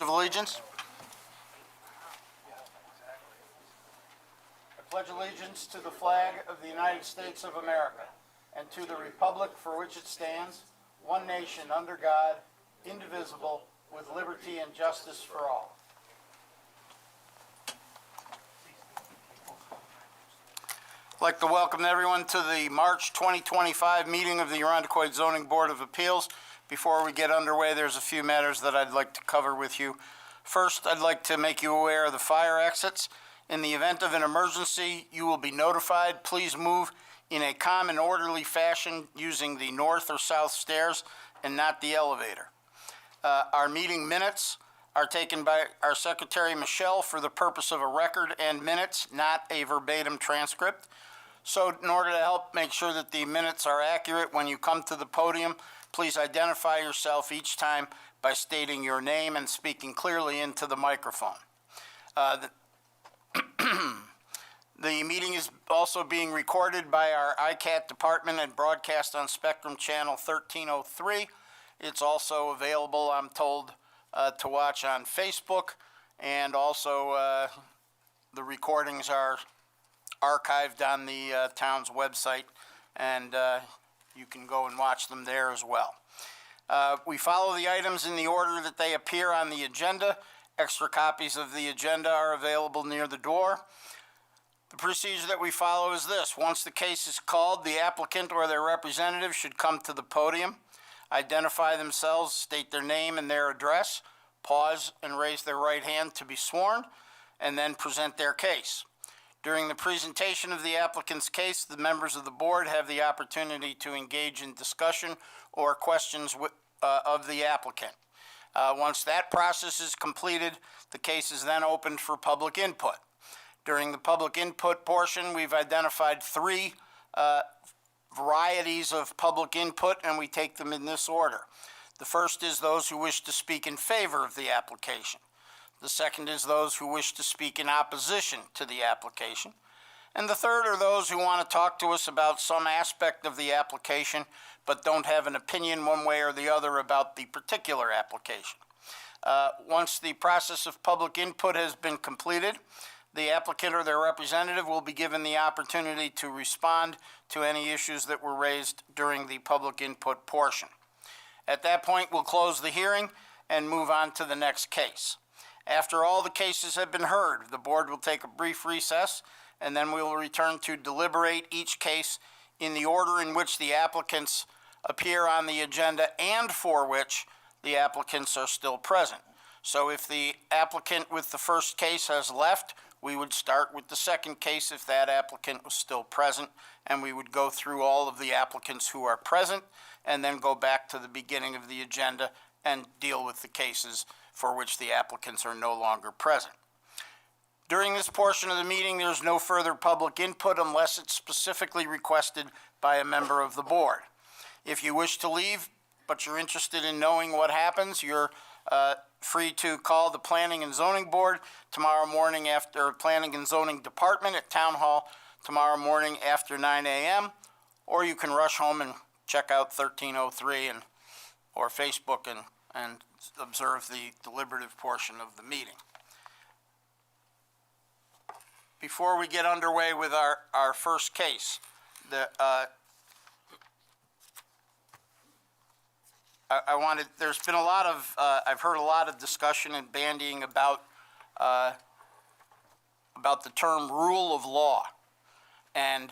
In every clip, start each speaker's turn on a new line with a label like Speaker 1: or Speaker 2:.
Speaker 1: of allegiance. I pledge allegiance to the flag of the United States of America and to the republic for which it stands, one nation under God, indivisible, with liberty and justice for all. I'd like to welcome everyone to the March 2025 meeting of the Irondequoit Zoning Board of Appeals. Before we get underway, there's a few matters that I'd like to cover with you. First, I'd like to make you aware of the fire exits. In the event of an emergency, you will be notified. Please move in a calm and orderly fashion using the north or south stairs and not the elevator. Our meeting minutes are taken by our Secretary, Michelle, for the purpose of a record and minutes, not a verbatim transcript. So in order to help make sure that the minutes are accurate, when you come to the podium, please identify yourself each time by stating your name and speaking clearly into the microphone. The meeting is also being recorded by our ICAT department and broadcast on Spectrum Channel 1303. It's also available, I'm told, to watch on Facebook, and also the recordings are archived on the town's website, and you can go and watch them there as well. We follow the items in the order that they appear on the agenda. Extra copies of the agenda are available near the door. The procedure that we follow is this. Once the case is called, the applicant or their representative should come to the podium, identify themselves, state their name and their address, pause and raise their right hand to be sworn, and then present their case. During the presentation of the applicant's case, the members of the board have the opportunity to engage in discussion or questions of the applicant. Once that process is completed, the case is then opened for public input. During the public input portion, we've identified three varieties of public input, and we take them in this order. The first is those who wish to speak in favor of the application. The second is those who wish to speak in opposition to the application. And the third are those who want to talk to us about some aspect of the application, but don't have an opinion one way or the other about the particular application. Once the process of public input has been completed, the applicant or their representative will be given the opportunity to respond to any issues that were raised during the public input portion. At that point, we'll close the hearing and move on to the next case. After all the cases have been heard, the board will take a brief recess, and then we will return to deliberate each case in the order in which the applicants appear on the agenda and for which the applicants are still present. So if the applicant with the first case has left, we would start with the second case if that applicant was still present, and we would go through all of the applicants who are present and then go back to the beginning of the agenda and deal with the cases for which the applicants are no longer present. During this portion of the meeting, there's no further public input unless it's specifically requested by a member of the board. If you wish to leave, but you're interested in knowing what happens, you're free to call the Planning and Zoning Board tomorrow morning after Planning and Zoning Department at Town Hall tomorrow morning after 9 a.m., or you can rush home and check out 1303 or Facebook and observe the deliberative portion of the meeting. Before we get underway with our first case, there's been a lot of, I've heard a lot of discussion and bandying about the term rule of law and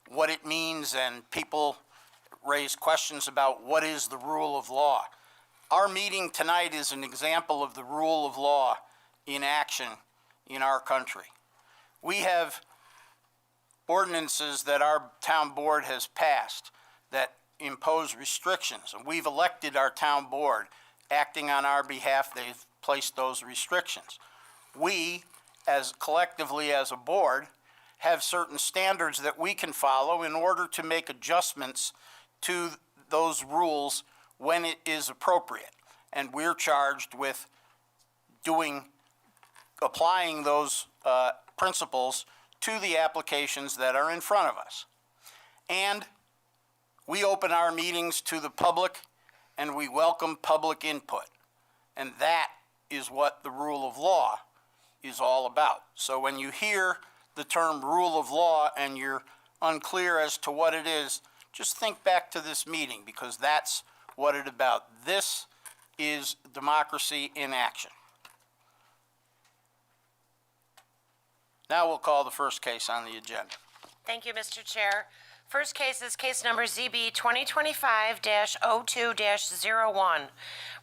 Speaker 1: what it means, and people raise questions about what is the rule of law. Our meeting tonight is an example of the rule of law in action in our country. We have ordinances that our town board has passed that impose restrictions, and we've elected our town board. Acting on our behalf, they've placed those restrictions. We, as collectively as a board, have certain standards that we can follow in order to make adjustments to those rules when it is appropriate. And we're charged with applying those principles to the applications that are in front of us. And we open our meetings to the public, and we welcome public input. And that is what the rule of law is all about. So when you hear the term rule of law and you're unclear as to what it is, just think back to this meeting, because that's what it's about. This is democracy in action. Now we'll call the first case on the agenda.
Speaker 2: Thank you, Mr. Chair. First case is case number ZB 2025-02-01.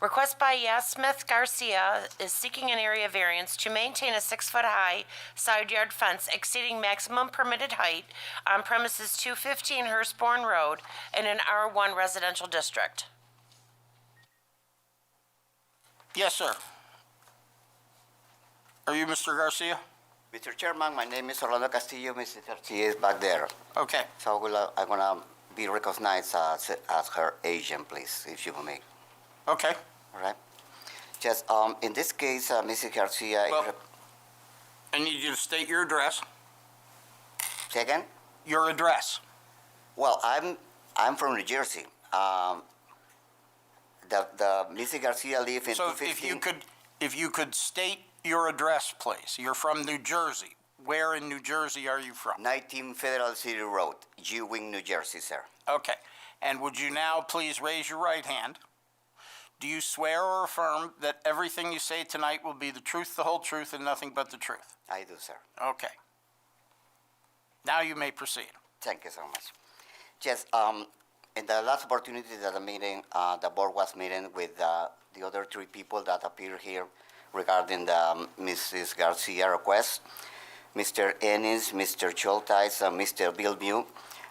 Speaker 2: Request by Yasmith Garcia is seeking an area variance to maintain a 6-foot-high side yard fence exceeding maximum permitted height on premises 215 Hurstbourne Road in an R1 residential district.
Speaker 1: Yes, sir. Are you Mr. Garcia?
Speaker 3: Mr. Chairman, my name is Orlando Castillo. Mrs. Garcia is back there.
Speaker 1: Okay.
Speaker 3: So I'm going to be recognized as her agent, please, if you may.
Speaker 1: Okay.
Speaker 3: All right? Just in this case, Mrs. Garcia...
Speaker 1: Well, I need you to state your address.
Speaker 3: Second?
Speaker 1: Your address.
Speaker 3: Well, I'm from New Jersey. The Mrs. Garcia lives in
Speaker 1: So
Speaker 3: 215...
Speaker 1: if you could state your address, please. You're from New Jersey. Where in New Jersey are you from?
Speaker 3: 19 Federal City Road, Ewing, New Jersey, sir.
Speaker 1: Okay. And would you now please raise your right hand? Do you swear or affirm that everything you say tonight will be the truth, the whole truth, and nothing but the truth?
Speaker 3: I do, sir.
Speaker 1: Okay. Now you may proceed.
Speaker 3: Thank you so much. Just in the last opportunity that the meeting, the board was meeting with the other three people that appear here regarding the Mrs. Garcia request, Mr. Ennis, Mr. Choltais, and Mr. Bilbio.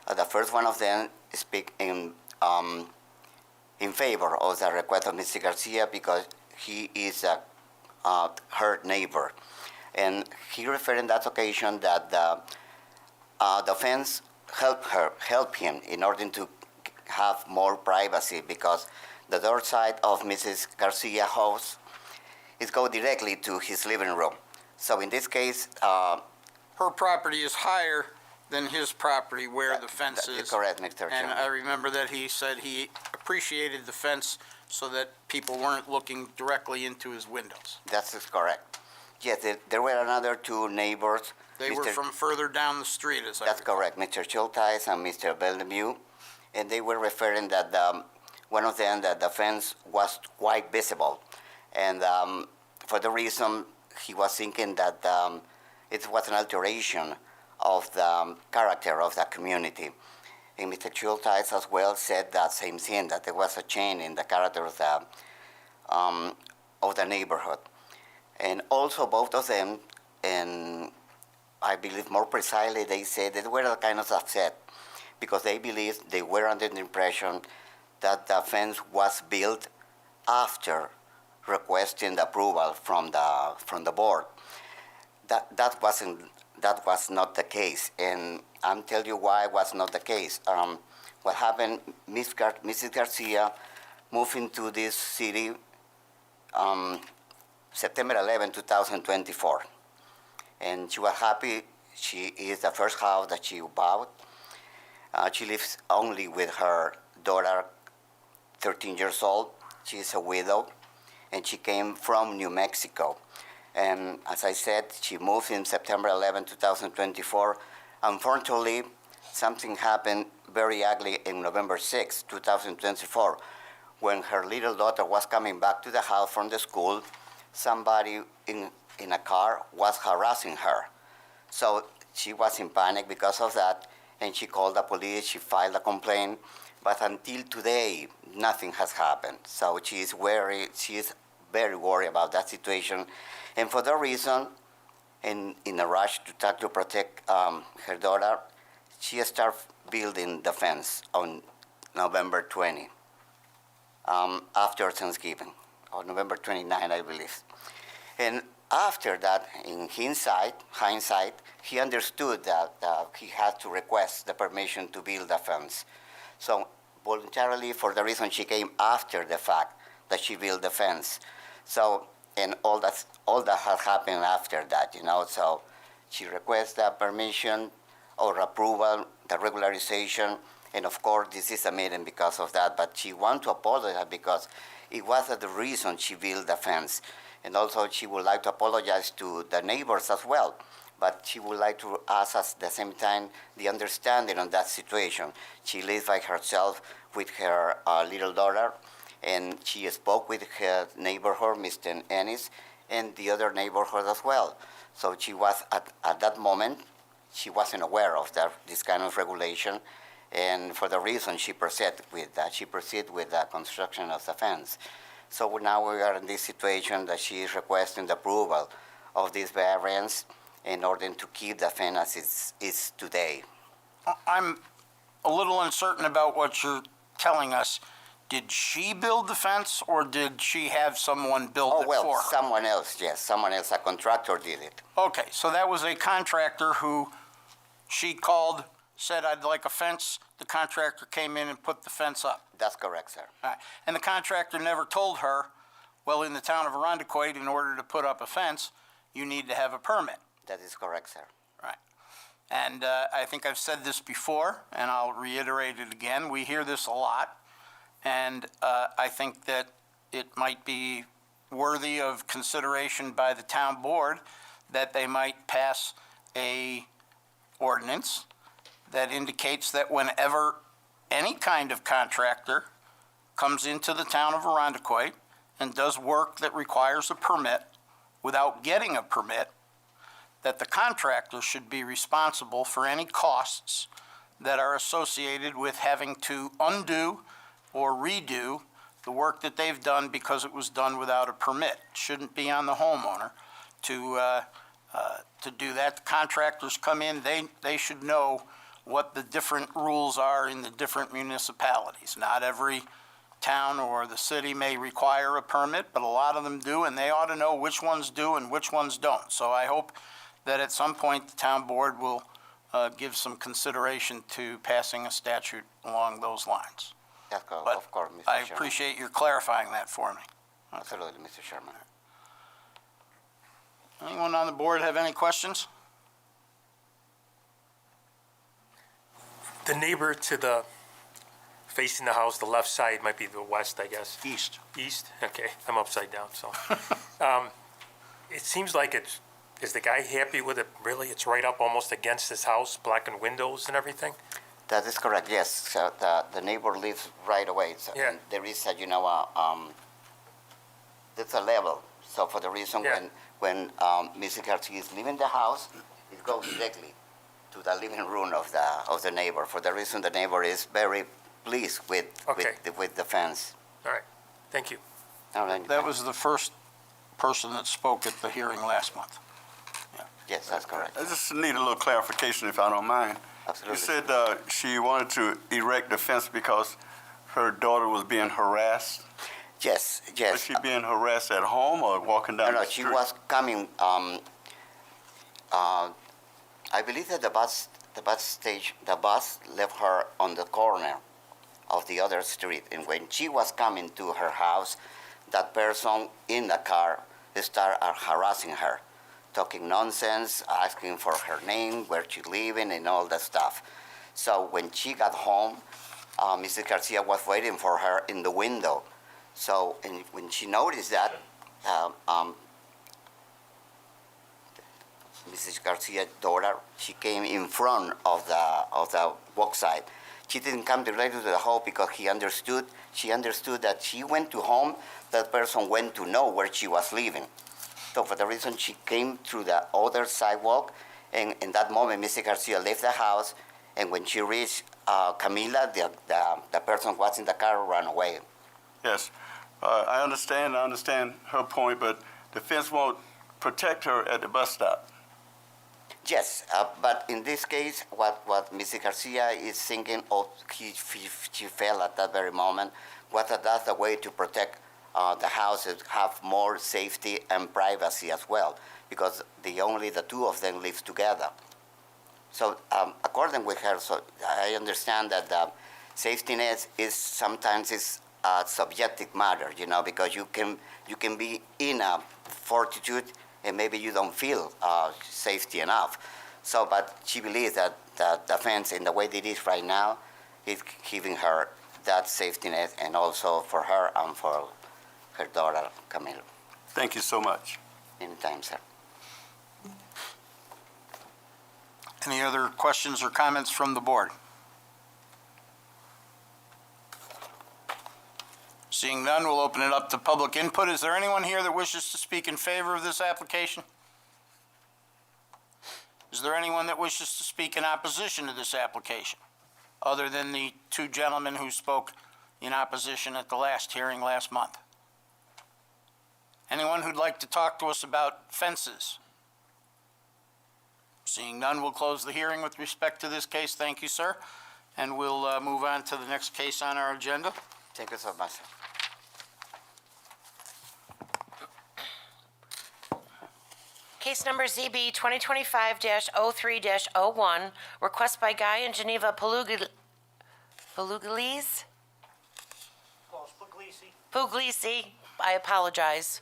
Speaker 3: The first one of them speak in favor of the request of Mr. Garcia because he is her neighbor. And he referred in that occasion that the fence help him in order to have more privacy because the door side of Mrs. Garcia's house is go directly to his living room. So in this case,
Speaker 1: her property is higher than his property where the fence is.
Speaker 3: Correct, Mr.
Speaker 1: And
Speaker 3: Chairman.
Speaker 1: I remember that he said he appreciated the fence so that people weren't looking directly into his windows.
Speaker 3: That is correct. Yes, there were another two neighbors.
Speaker 1: They were from further down the street, as I
Speaker 3: That's
Speaker 1: recall.
Speaker 3: correct, Mr. Choltais and Mr. Bellevue. And they were referring that one of them, that the fence was quite visible. And for the reason, he was thinking that it was an alteration of the character of the community. And Mr. Choltais as well said that same thing, that there was a change in the character of the neighborhood. And also both of them, and I believe more precisely, they said they were kind of upset because they believed they were under the impression that the fence was built after requesting the approval from the board. That was not the case, and I'm telling you why it was not the case. What happened? Mrs. Garcia moved into this city September 11, 2024, and she was happy. She is the first house that she bought. She lives only with her daughter, 13 years old. She is a widow, and she came from New Mexico. And as I said, she moved in September 11, 2024. Unfortunately, something happened very ugly in November 6, 2024, when her little daughter was coming back to the house from the school. Somebody in a car was harassing her. So she was in panic because of that, and she called the police, she filed a complaint, but until today, nothing has happened. So she is very worried about that situation. And for that reason, in a rush to protect her daughter, she started building the fence on November 20, after Thanksgiving, or November 29, I believe. And after that, in hindsight, he understood that he had to request the permission to build the fence. So voluntarily, for the reason she came after the fact that she built the fence. So, and all that has happened after that, so she requests the permission or approval, the regularization, and of course, this is a meeting because of that, but she wants to apologize because it was the reason she built the fence. And also, she would like to apologize to the neighbors as well. But she would like to ask us at the same time the understanding on that situation. She lives by herself with her little daughter, and she spoke with her neighborhood, Mr. Ennis, and the other neighborhood as well. So she was, at that moment, she wasn't aware of this kind of regulation, and for the reason she proceeded with the construction of the fence. So now we are in this situation that she is requesting the approval of this variance in order to keep the fence as it is today.
Speaker 1: I'm a little uncertain about what you're telling us. Did she build the fence, or did she have someone build it for her?
Speaker 3: Someone else, yes, someone else, a contractor did it.
Speaker 1: Okay, so that was a contractor who she called, said, "I'd like a fence." The contractor came in and put the fence up.
Speaker 3: That's correct, sir.
Speaker 1: All right. And the contractor never told her, well, in the town of Arundecoit, in order to put up a fence, you need to have a permit.
Speaker 3: That is correct, sir.
Speaker 1: Right. And I think I've said this before, and I'll reiterate it again. We hear this a lot, and I think that it might be worthy of consideration by the town board that they might pass a ordinance that indicates that whenever any kind of contractor comes into the town of Arundecoit and does work that requires a permit without getting a permit, that the contractor should be responsible for any costs that are associated with having to undo or redo the work that they've done because it was done without a permit. It shouldn't be on the homeowner to do that. The contractors come in, they should know what the different rules are in the different municipalities. Not every town or the city may require a permit, but a lot of them do, and they ought to know which ones do and which ones don't. So I hope that at some point the town board will give some consideration to passing a statute along those lines.
Speaker 3: That's
Speaker 1: But
Speaker 3: of course, Mr.
Speaker 1: I
Speaker 3: Chairman.
Speaker 1: appreciate your clarifying that for me.
Speaker 3: Absolutely, Mr. Chairman.
Speaker 1: Anyone on the board have any questions?
Speaker 4: The neighbor to the, facing the house, the left side might be the west, I guess.
Speaker 1: East.
Speaker 4: East? Okay, I'm upside down, so. It seems like is the guy happy with it? Really? It's right up almost against his house, blackened windows and everything?
Speaker 3: That is correct, yes. So the neighbor lives right away. So
Speaker 4: Yeah.
Speaker 3: there is a, there's a level. So for the reason
Speaker 4: Yeah.
Speaker 3: when Mrs. Garcia is leaving the house, it goes directly to the living room of the neighbor. For the reason the neighbor is very pleased with
Speaker 4: Okay.
Speaker 3: with the fence.
Speaker 4: All right, thank you.
Speaker 3: All right.
Speaker 1: That was the first person that spoke at the hearing last month.
Speaker 3: Yes, that's correct.
Speaker 5: I just need a little clarification, if I don't mind.
Speaker 3: Absolutely.
Speaker 5: You said she wanted to erect the fence because her daughter was being harassed.
Speaker 3: Yes,
Speaker 5: Was
Speaker 3: yes.
Speaker 5: she being harassed at home or walking down
Speaker 3: No,
Speaker 5: the
Speaker 3: she
Speaker 5: street?
Speaker 3: was coming. I believe that the bus left her on the corner of the other street, and when she was coming to her house, that person in the car started harassing her, talking nonsense, asking for her name, where she living, and all that stuff. So when she got home, Mrs. Garcia was waiting for her in the window. So and when she noticed that, Mrs. Garcia's daughter, she came in front of the walk side. She didn't come directly to the home because she understood that she went to home, that person went to know where she was living. So for the reason she came through the other sidewalk, and in that moment, Mrs. Garcia left the house, and when she reached Camila, the person was in the car, ran away.
Speaker 5: Yes. I understand her point, but the fence won't protect her at the bus stop.
Speaker 3: Yes, but in this case, what Mrs. Garcia is thinking, she felt at that very moment, that's the way to protect the houses, have more safety and privacy as well, because the two of them live together. So according with her, so I understand that the safety net is sometimes a subjective matter, because you can be in a fortitude and maybe you don't feel safety enough. So, but she believes that the fence in the way it is right now is giving her that safety net, and also for her and for her daughter, Camille.
Speaker 5: Thank you so much.
Speaker 3: Anytime, sir.
Speaker 1: Any other questions or comments from the board? Seeing none, we'll open it up to public input. Is there anyone here that wishes to speak in favor of this application? Is there anyone that wishes to speak in opposition to this application, other than the two gentlemen who spoke in opposition at the last hearing last month? Anyone who'd like to talk to us about fences? Seeing none, we'll close the hearing with respect to this case. Thank you, sir. And we'll move on to the next case on our agenda.
Speaker 3: Thank you so much, sir.
Speaker 2: Case number ZB 2025-03-01, request by Guy and Geneva Pugliese? Pugliese, I apologize.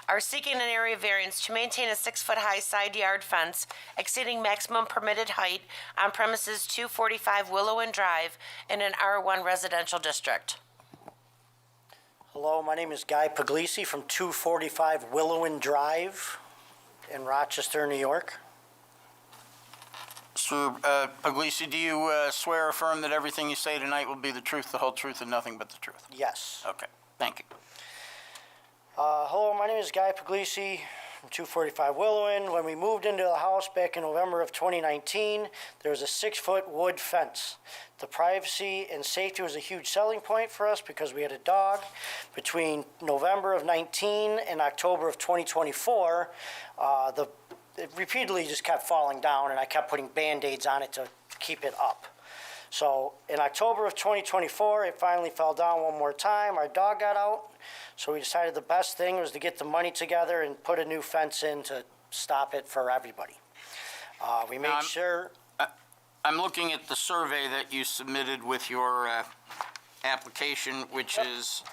Speaker 2: Are seeking an area variance to maintain a 6-foot-high side yard fence exceeding maximum permitted height on premises 245 Willowin Drive in an R1 residential district.
Speaker 6: Hello, my name is Guy Pugliese from 245 Willowin Drive in Rochester, New York.
Speaker 1: Mr. Pugliese, do you swear or affirm that everything you say tonight will be the truth, the whole truth, and nothing but the truth?
Speaker 6: Yes.
Speaker 1: Okay, thank you.
Speaker 6: Hello, my name is Guy Pugliese from 245 Willowin. When we moved into the house back in November of 2019, there was a 6-foot wood fence. The privacy and safety was a huge selling point for us because we had a dog. Between November of 19 and October of 2024, it repeatedly just kept falling down, and I kept putting Band-Aids on it to keep it up. So in October of 2024, it finally fell down one more time. Our dog got out, so we decided the best thing was to get the money together and put a new fence in to stop it for everybody. We made sure.
Speaker 1: I'm looking at the survey that you submitted with your application, which is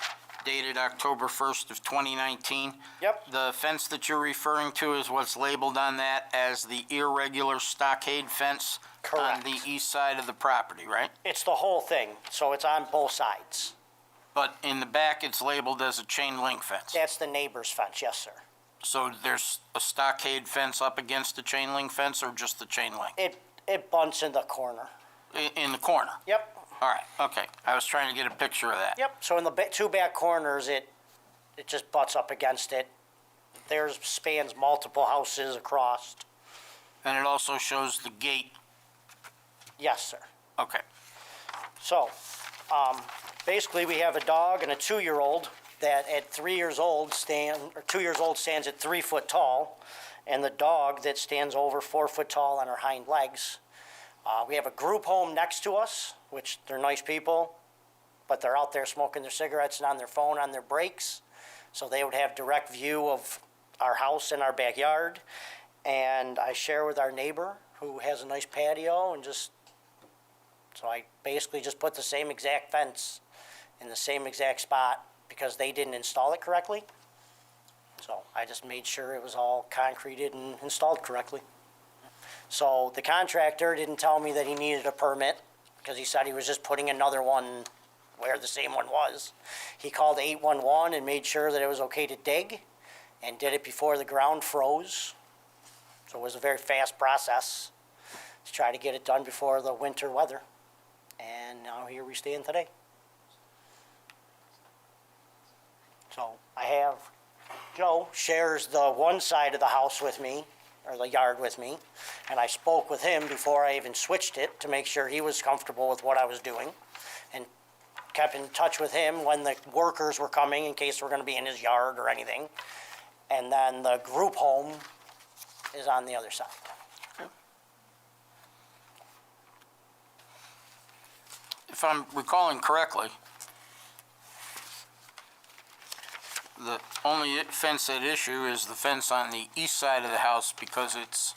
Speaker 1: dated October 1st of 2019.
Speaker 6: Yep.
Speaker 1: The fence that you're referring to is what's labeled on that as the irregular stockade fence on
Speaker 6: Correct.
Speaker 1: the east side of the property, right?
Speaker 6: It's the whole thing, so it's on both sides.
Speaker 1: But in the back, it's labeled as a chain link fence.
Speaker 6: That's the neighbor's fence, yes, sir.
Speaker 1: So there's a stockade fence up against the chain link fence, or just the chain link?
Speaker 6: It bunts in the corner.
Speaker 1: In the corner?
Speaker 6: Yep,
Speaker 1: All right, okay. I was trying to get a picture of that.
Speaker 6: yep. So in the two back corners, it just butts up against it. Theirs spans multiple houses across.
Speaker 1: And it also shows the gate.
Speaker 6: Yes, sir.
Speaker 1: Okay.
Speaker 6: So, basically, we have a dog and a 2-year-old that at 3 years old 2 years old stands at 3 foot tall, and the dog that stands over 4 foot tall on her hind legs. We have a group home next to us, which they're nice people, but they're out there smoking their cigarettes and on their phone on their breaks, so they would have direct view of our house and our backyard. And I share with our neighbor who has a nice patio, and so I basically just put the same exact fence in the same exact spot because they didn't install it correctly. So I just made sure it was all concreted and installed correctly. So the contractor didn't tell me that he needed a permit because he said he was just putting another one where the same one was. He called 811 and made sure that it was okay to dig and did it before the ground froze. So it was a very fast process to try to get it done before the winter weather. And now here we stand today. So I have, Joe shares the one side of the house with me, or the yard with me, and I spoke with him before I even switched it to make sure he was comfortable with what I was doing, and kept in touch with him when the workers were coming in case we're gonna be in his yard or anything. And then the group home is on the other side.
Speaker 1: If I'm recalling correctly, the only fence at issue is the fence on the east side of the house because it's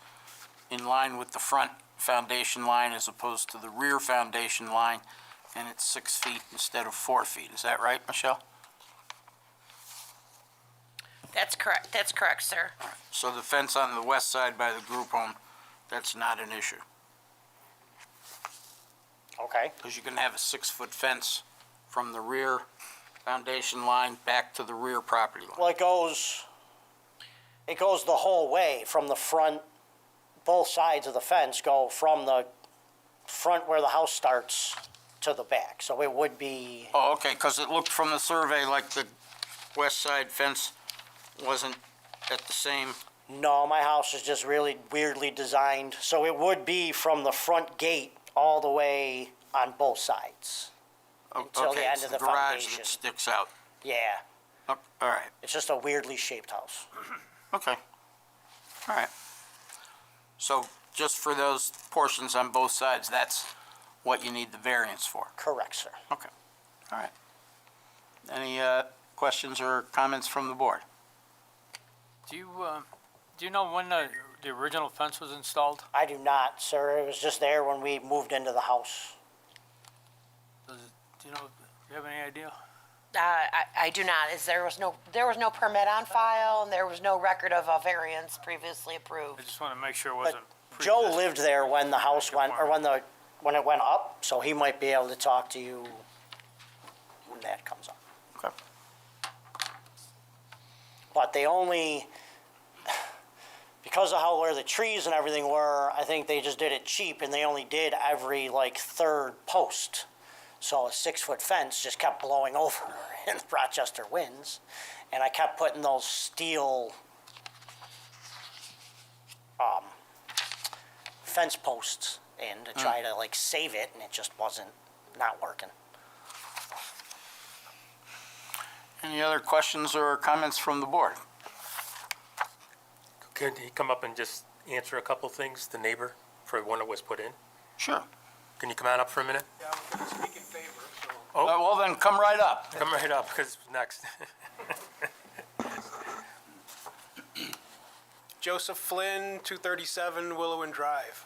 Speaker 1: in line with the front foundation line as opposed to the rear foundation line, and it's 6 feet instead of 4 feet. Is that right, Michelle?
Speaker 2: That's correct, sir.
Speaker 1: So the fence on the west side by the group home, that's not an issue,
Speaker 6: Okay.
Speaker 1: because you can have a 6-foot fence from the rear foundation line back to the rear property line.
Speaker 6: Well, it goes It goes the whole way from the front, both sides of the fence go from the front where the house starts to the back. So it would be,
Speaker 1: Oh, okay, because it looked from the survey like the west side fence wasn't at the same,
Speaker 6: no, my house is just really weirdly designed. So it would be from the front gate all the way on both sides. Until the
Speaker 1: okay,
Speaker 6: end
Speaker 1: it's
Speaker 6: of
Speaker 1: the
Speaker 6: the
Speaker 1: garage
Speaker 6: foundation.
Speaker 1: that sticks out.
Speaker 6: Yeah,
Speaker 1: Oh, all right,
Speaker 6: it's just a weirdly shaped house.
Speaker 1: okay. All right. So just for those portions on both sides, that's what you need the variance for?
Speaker 6: Correct, sir.
Speaker 1: Okay, all right. Any questions or comments from the board?
Speaker 7: Do you know when the original fence was installed?
Speaker 6: I do not, sir. It was just there when we moved into the house.
Speaker 7: Do you have any idea?
Speaker 2: I do not, there was no permit on file, and there was no record of a variance previously
Speaker 7: I
Speaker 2: approved.
Speaker 7: just want to make sure it
Speaker 6: But
Speaker 7: wasn't.
Speaker 6: Joe
Speaker 7: pre-existing.
Speaker 6: lived there when the house went, or when it went up, so he might be able to talk to you when that comes up.
Speaker 1: Okay.
Speaker 6: But they only, because of where the trees and everything were, I think they just did it cheap, and they only did every like third post. So a 6-foot fence just kept blowing over in the Rochester winds, and I kept putting those steel fence posts in to try to like save it, and it just wasn't not working.
Speaker 1: Any other questions or comments from the board?
Speaker 4: Could he come up and just answer a couple things, the neighbor, for when it was put in?
Speaker 1: Sure.
Speaker 4: Can you come on up for a minute?
Speaker 8: Yeah, I'm going to speak in favor, so.
Speaker 1: Well, then come right up.
Speaker 4: Come right up, because next.
Speaker 8: Joseph Flynn, 237 Willowin Drive.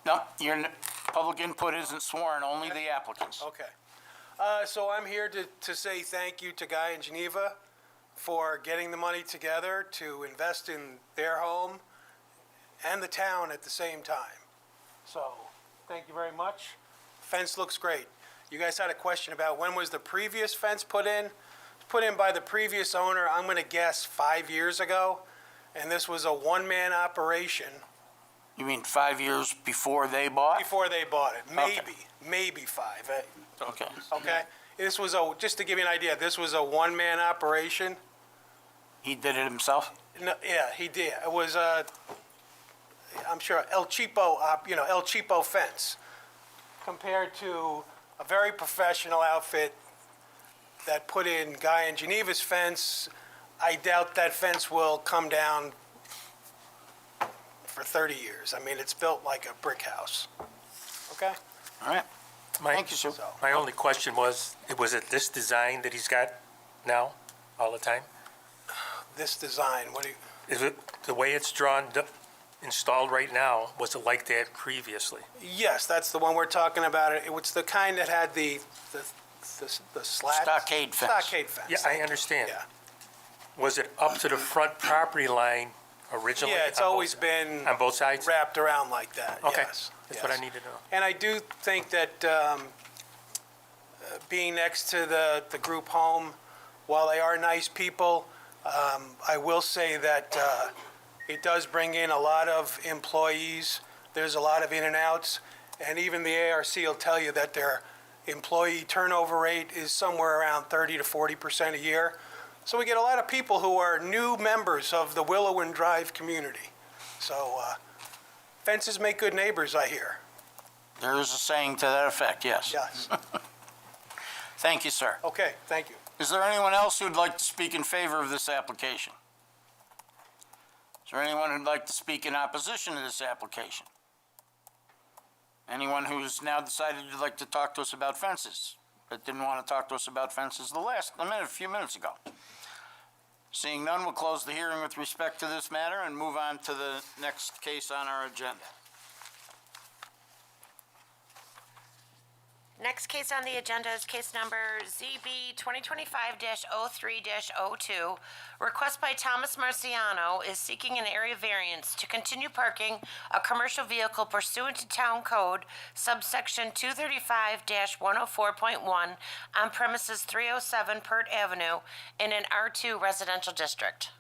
Speaker 1: No, your public input isn't sworn, only the applicants.
Speaker 8: Okay. So I'm here to say thank you to Guy and Geneva for getting the money together to invest in their home and the town at the same time. So, thank you very much. Fence looks great. You guys had a question about when was the previous fence put in? Put in by the previous owner, I'm gonna guess 5 years ago, and this was a one-man operation
Speaker 1: You mean 5 years before they bought?
Speaker 8: before they bought it. Maybe 5.
Speaker 1: Okay.
Speaker 8: Okay? This was just to give you an idea, this was a one-man operation.
Speaker 1: He did it himself?
Speaker 8: No, yeah, he did. It was, I'm sure, El Cheapo fence, compared to a very professional outfit that put in Guy and Geneva's fence. I doubt that fence will come down for 30 years. I mean, it's built like a brick house. Okay?
Speaker 1: All right.
Speaker 4: My-
Speaker 1: Thank you, sir.
Speaker 4: My only question was it this design that he's got now, all the time?
Speaker 8: This design, what do you,
Speaker 4: Is it, the way it's drawn, installed right now, was it like that previously?
Speaker 8: yes, that's the one we're talking about. It was the kind that had the slat.
Speaker 1: Stockade fence.
Speaker 8: Stockade fence.
Speaker 4: Yeah, I understand.
Speaker 8: Yeah.
Speaker 4: Was it up to the front property line originally?
Speaker 8: Yeah, it's
Speaker 4: on both
Speaker 8: always
Speaker 4: sides?
Speaker 8: been
Speaker 4: On both sides?
Speaker 8: wrapped around like that,
Speaker 4: Okay,
Speaker 8: yes.
Speaker 4: that's what I
Speaker 8: yes.
Speaker 4: need to know.
Speaker 8: And I do think that being next to the group home, while they are nice people, I will say that it does bring in a lot of employees. There's a lot of in and outs, and even the ARC will tell you that their employee turnover rate is somewhere around 30 to 40% a year. So we get a lot of people who are new members of the Willowin Drive community. So fences make good neighbors, I hear.
Speaker 1: There is a saying to that effect, yes.
Speaker 8: Yes.
Speaker 1: Thank you, sir.
Speaker 8: Okay, thank you.
Speaker 1: Is there anyone else who'd like to speak in favor of this application? Is there anyone who'd like to speak in opposition to this application? Anyone who's now decided you'd like to talk to us about fences, but didn't want to talk to us about fences a few minutes ago? Seeing none, we'll close the hearing with respect to this matter and move on to the next case on our agenda.
Speaker 2: Next case on the agenda is case number ZB 2025-03-02. Request by Thomas Marciano is seeking an area variance to continue parking a commercial vehicle pursuant to Town Code subsection 235-104.1 on premises 307 Pert Avenue in an R2 residential district.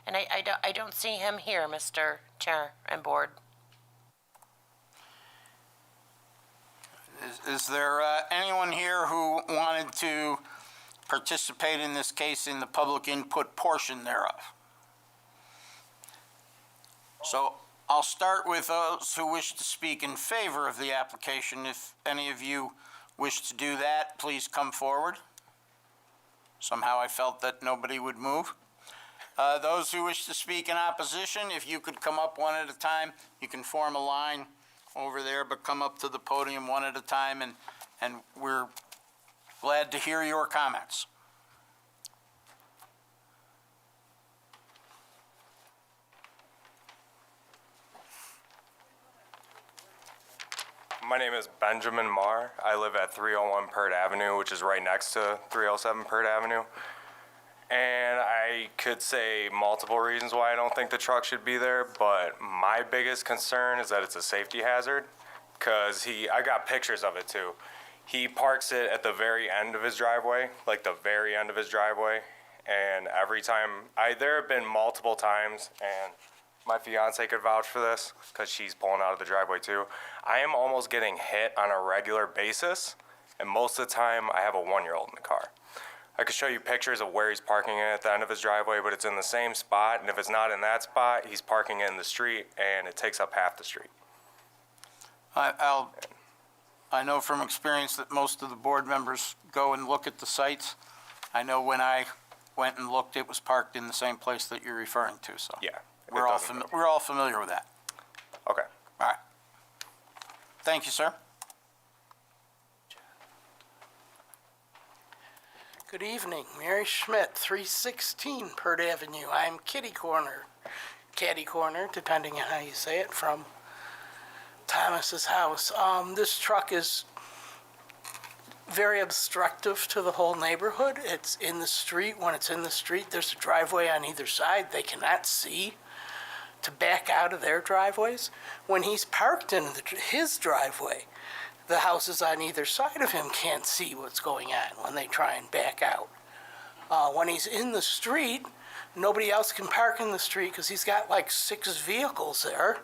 Speaker 2: And I don't see him here, Mr. Chair and Board.
Speaker 1: Is there anyone here who wanted to participate in this case in the public input portion thereof? So I'll start with those who wish to speak in favor of the application. If any of you wish to do that, please come forward. Somehow I felt that nobody would move. Those who wish to speak in opposition, if you could come up one at a time, you can form a line over there, but come up to the podium one at a time, and we're glad to hear your comments.
Speaker 9: My name is Benjamin Marr. I live at 301 Pert Avenue, which is right next to 307 Pert Avenue. And I could say multiple reasons why I don't think the truck should be there, but my biggest concern is that it's a safety hazard, because I got pictures of it too. He parks it at the very end of his driveway, like the very end of his driveway, and every time, there have been multiple times, and my fiance could vouch for this, because she's pulling out of the driveway too. I am almost getting hit on a regular basis, and most of the time I have a 1-year-old in the car. I could show you pictures of where he's parking it at the end of his driveway, but it's in the same spot, and if it's not in that spot, he's parking it in the street, and it takes up half the street.
Speaker 1: I know from experience that most of the board members go and look at the sites. I know when I went and looked, it was parked in the same place that you're referring to, so.
Speaker 9: Yeah.
Speaker 1: We're all familiar with that.
Speaker 9: Okay.
Speaker 1: All right. Thank you, sir.
Speaker 10: Good evening, Mary Schmidt, 316 Pert Avenue. I'm Caddy Corner, depending on how you say it, from Thomas's house. This truck is very obstructive to the whole neighborhood. It's in the street. When it's in the street, there's a driveway on either side. They cannot see to back out of their driveways. When he's parked in his driveway, the houses on either side of him can't see what's going on when they try and back out. When he's in the street, nobody else can park in the street because he's got like 6 vehicles there,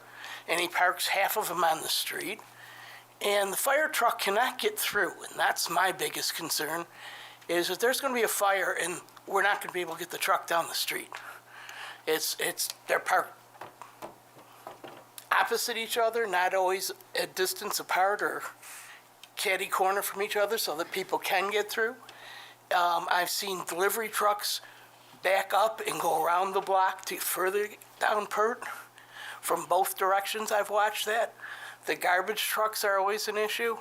Speaker 10: and he parks half of them on the street. And the fire truck cannot get through, and that's my biggest concern, is that there's going to be a fire and we're not going to be able to get the truck down the street. They're parked opposite each other, not always a distance apart or caddy corner from each other so that people can get through. I've seen delivery trucks back up and go around the block to further down Pert. From both directions, I've watched that. The garbage trucks are always an issue.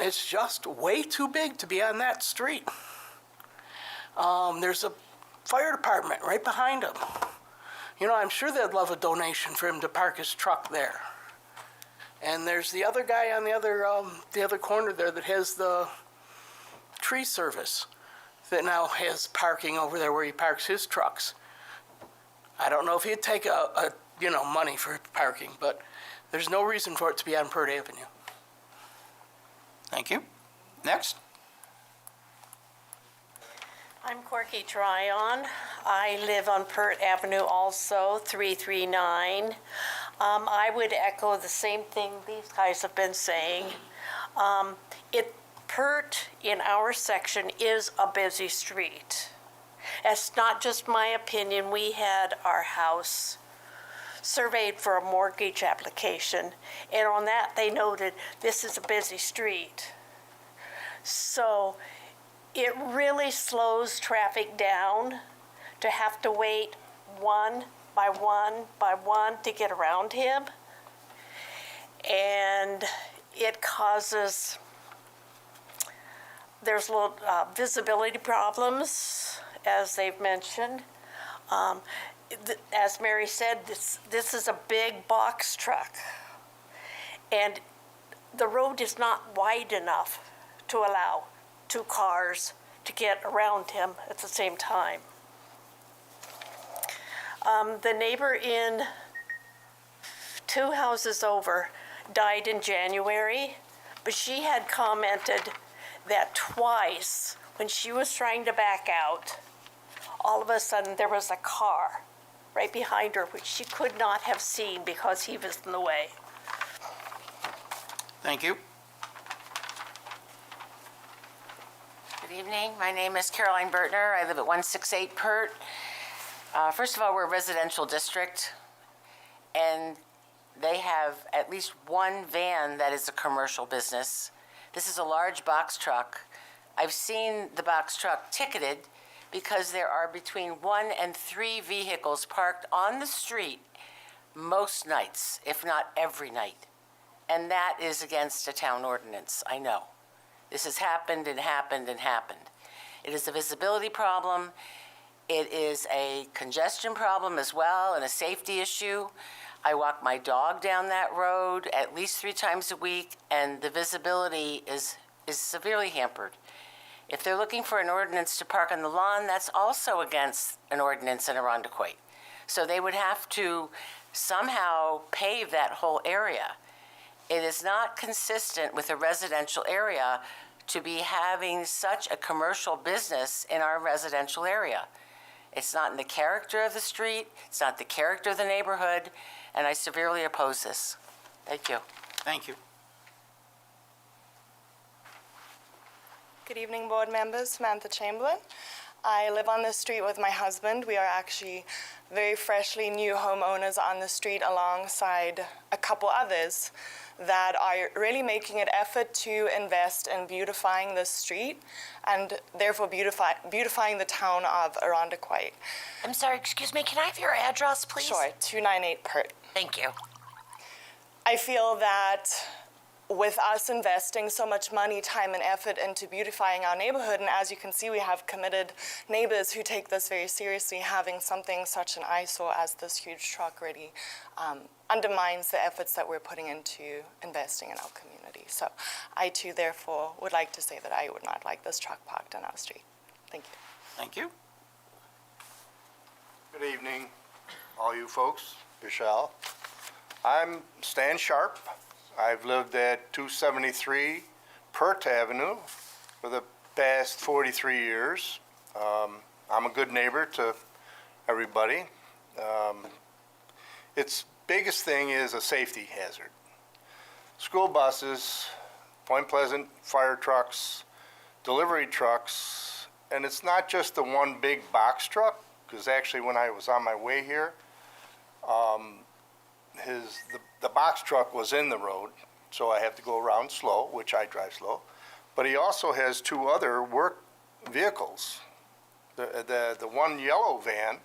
Speaker 10: It's just way too big to be on that street. There's a fire department right behind him. You know, I'm sure they'd love a donation for him to park his truck there. And there's the other guy on the other corner there that has the tree service that now has parking over there where he parks his trucks. I don't know if he'd take money for parking, but there's no reason for it to be on Pert Avenue.
Speaker 1: Thank you. Next.
Speaker 11: I'm Corky Tryon. I live on Pert Avenue also, 339. I would echo the same thing these guys have been saying. Pert in our section is a busy street. It's not just my opinion. We had our house surveyed for a mortgage application, and on that they noted this is a busy street. So it really slows traffic down to have to wait one by one to get around him. And it causes, there's little visibility problems, as they've mentioned. As Mary said, this is a big box truck. And the road is not wide enough to allow 2 cars to get around him at the same time. The neighbor in 2 houses over died in January, but she had commented that twice when she was trying to back out, all of a sudden there was a car right behind her, which she could not have seen because he was in the way.
Speaker 1: Thank you.
Speaker 2: Good evening. My name is Caroline Bertner. I live at 168 Pert. First of all, we're a residential district, and they have at least one van that is a commercial business. This is a large box truck. I've seen the box truck ticketed because there are between 1 and 3 vehicles parked on the street most nights, if not every night. And that is against a town ordinance, I know. This has happened and happened and happened. It is a visibility problem. It is a congestion problem as well and a safety issue. I walk my dog down that road at least 3 times a week, and the visibility is severely hampered. If they're looking for an ordinance to park on the lawn, that's also against an ordinance in Arundequoit. So they would have to somehow pave that whole area. It is not consistent with a residential area to be having such a commercial business in our residential area. It's not in the character of the street, it's not the character of the neighborhood, and I severely oppose this. Thank you.
Speaker 1: Thank you.
Speaker 12: Good evening, board members. Samantha Chamberlain. I live on this street with my husband. We are actually very freshly new homeowners on the street alongside a couple others that are really making an effort to invest in beautifying the street and therefore beautifying the town of Arundequoit.
Speaker 2: I'm sorry, excuse me, can I have your address, please?
Speaker 12: Sure, 298 Pert.
Speaker 2: Thank you.
Speaker 12: I feel that with us investing so much money, time, and effort into beautifying our neighborhood, and as you can see, we have committed neighbors who take this very seriously, having something such an eyesore as this huge truck really undermines the efforts that we're putting into investing in our community. So I too, therefore, would like to say that I would not like this truck parked on our street. Thank you.
Speaker 1: Thank you.
Speaker 13: Good evening, all you folks, Michelle. I'm Stan Sharp. I've lived at 273 Pert Avenue for the past 43 years. I'm a good neighbor to everybody. Its biggest thing is a safety hazard. School buses, Point Pleasant fire trucks, delivery trucks, and it's not just the one big box truck, because actually when I was on my way here, the box truck was in the road, so I have to go around slow, which I drive slow. But he also has 2 other work vehicles. The one yellow van,